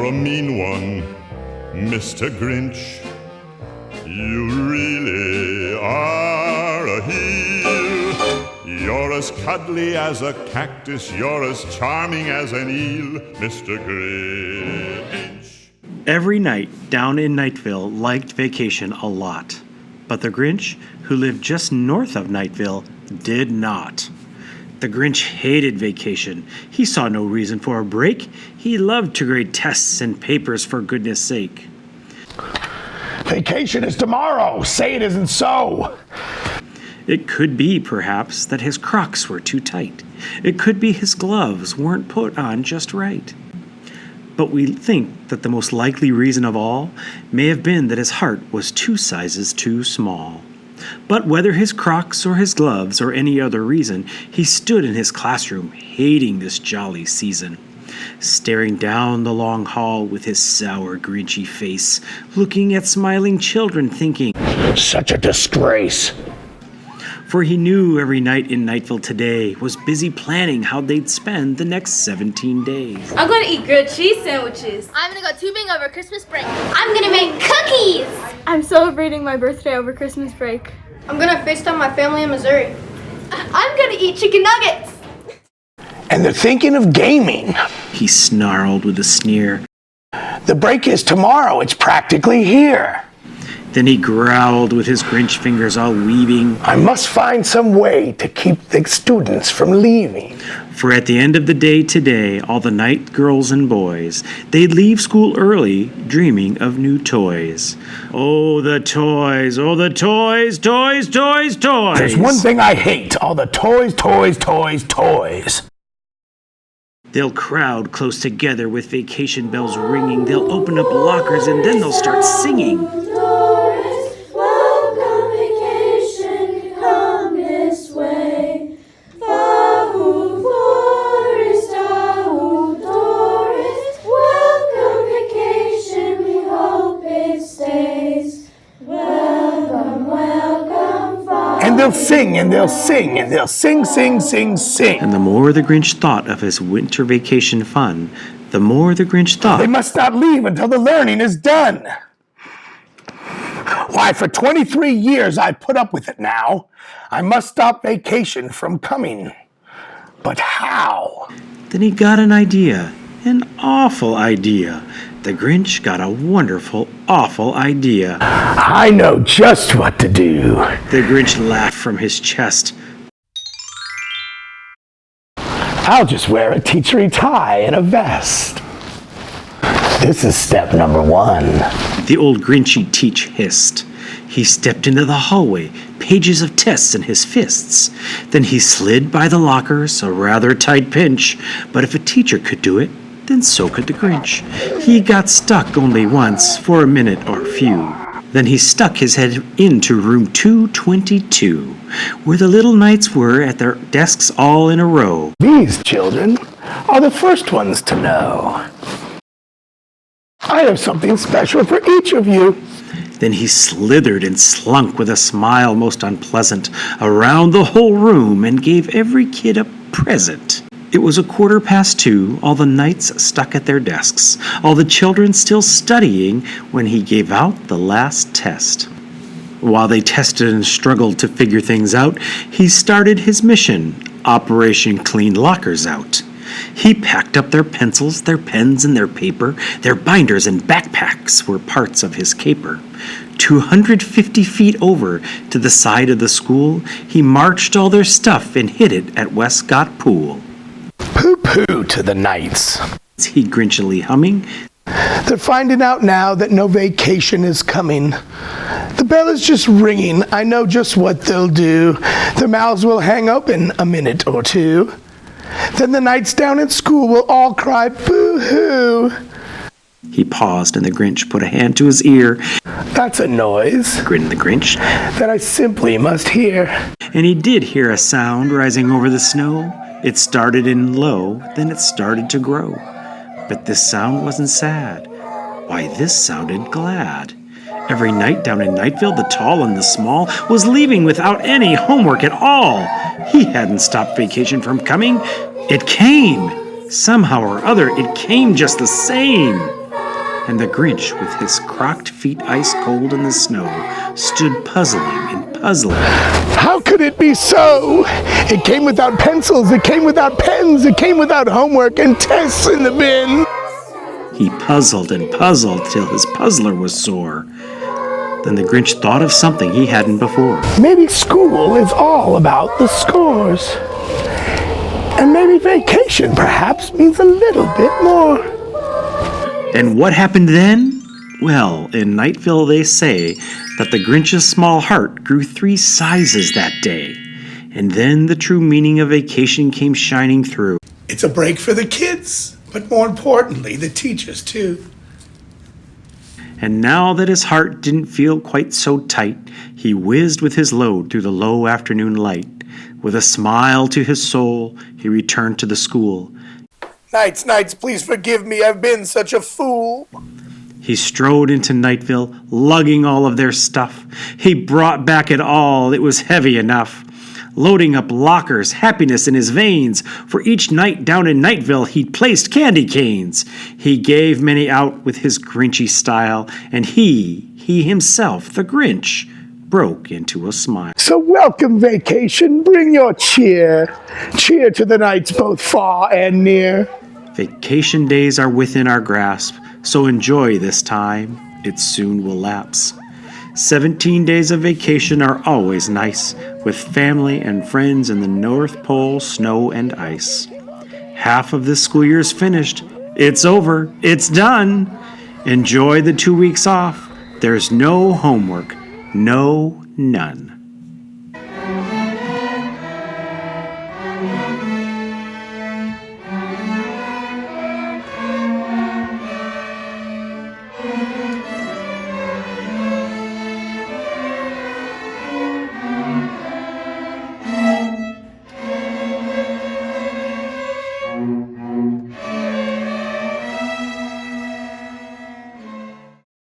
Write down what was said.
a mean one, Mr. Grinch. You really are a heel. You're as cuddly as a cactus, you're as charming as an eel, Mr. Grinch. Every night down in Nightville liked vacation a lot, but the Grinch, who lived just north of Nightville, did not. The Grinch hated vacation. He saw no reason for a break. He loved to grade tests and papers for goodness sake. Vacation is tomorrow. Say it isn't so. It could be, perhaps, that his Crocs were too tight. It could be his gloves weren't put on just right. But we think that the most likely reason of all may have been that his heart was 2 sizes too small. But whether his Crocs or his gloves or any other reason, he stood in his classroom hating this jolly season, staring down the long hall with his sour, Grinchy face, looking at smiling children thinking, Such a disgrace. For he knew every night in Nightville today was busy planning how they'd spend the next 17 days. I'm gonna eat grilled cheese sandwiches. I'm gonna go tubing over Christmas break. I'm gonna make cookies. I'm celebrating my birthday over Christmas break. I'm gonna FaceTime my family in Missouri. I'm gonna eat chicken nuggets. And they're thinking of gaming. He snarled with a sneer. The break is tomorrow. It's practically here. Then he growled with his Grinch fingers all weaving. I must find some way to keep the students from leaving. For at the end of the day today, all the night girls and boys, they'd leave school early, dreaming of new toys. Oh, the toys, toys, toys, toys, toys. There's one thing I hate. All the toys, toys, toys, toys. They'll crowd close together with vacation bells ringing. They'll open up lockers and then they'll start singing. And they'll sing, and they'll sing, and they'll sing, sing, sing, sing. And the more the Grinch thought of his winter vacation fun, the more the Grinch thought, They must not leave until the learning is done. Why, for 23 years I put up with it now. I must stop vacation from coming. But how? Then he got an idea, an awful idea. The Grinch got a wonderful, awful idea. I know just what to do. The Grinch laughed from his chest. I'll just wear a teachery tie and a vest. This is step number 1. The old Grinchy teach hissed. He stepped into the hallway, pages of tests in his fists. Then he slid by the lockers, a rather tight pinch. But if a teacher could do it, then so could the Grinch. He got stuck only once, for a minute or few. Then he stuck his head into room 222, where the little knights were at their desks all in a row. These children are the first ones to know. I have something special for each of you. Then he slithered and slunk with a smile most unpleasant around the whole room and gave every kid a present. It was 2:15, all the knights stuck at their desks, all the children still studying when he gave out the last test. While they tested and struggled to figure things out, he started his mission, Operation Clean Lockers Out. He packed up their pencils, their pens, and their paper. Their binders and backpacks were parts of his caper. 250 feet over to the side of the school, he marched all their stuff and hid it at Westcott Pool. Pooh-pooh to the knights. He grinchily humming. They're finding out now that no vacation is coming. The bell is just ringing. I know just what they'll do. Their mouths will hang open a minute or two. Then the knights down at school will all cry boo-hoo. He paused and the Grinch put a hand to his ear. That's a noise, Grinned the Grinch. that I simply must hear. And he did hear a sound rising over the snow. It started in low, then it started to grow. But this sound wasn't sad. Why, this sounded glad. Every night down in Nightville, the tall and the small was leaving without any homework at all. He hadn't stopped vacation from coming. It came. Somehow or other, it came just the same. and the Grinch, with his crocked feet ice cold in the snow, stood puzzling and puzzling. How could it be so? It came without pencils, it came without pens, it came without homework and tests in the bin. He puzzled and puzzled till his puzzler was sore. Then the Grinch thought of something he hadn't before. Maybe school is all about the scores. And maybe vacation perhaps means a little bit more. And what happened then? Well, in Nightville they say that the Grinch's small heart grew 3 sizes that day. And then the true meaning of vacation came shining through. It's a break for the kids, but more importantly, the teachers too. And now that his heart didn't feel quite so tight, he whizzed with his load through the low afternoon light. With a smile to his soul, he returned to the school. Knights, please forgive me, I've been such a fool. He strode into Nightville, lugging all of their stuff. He brought back it all, it was heavy enough. Loading up lockers, happiness in his veins. For each night down in Nightville, he'd placed candy canes. He gave many out with his Grinchy style, and he himself, the Grinch, broke into a smile. So welcome vacation, bring your cheer. Cheer to the nights both far and near. Vacation days are within our grasp, so enjoy this time, it soon will lapse. 17 days of vacation are always nice, with family and friends in the North Pole, snow and ice. Half of this school year's finished. It's over. It's done. Enjoy the 2 weeks off. There's no homework. No, none.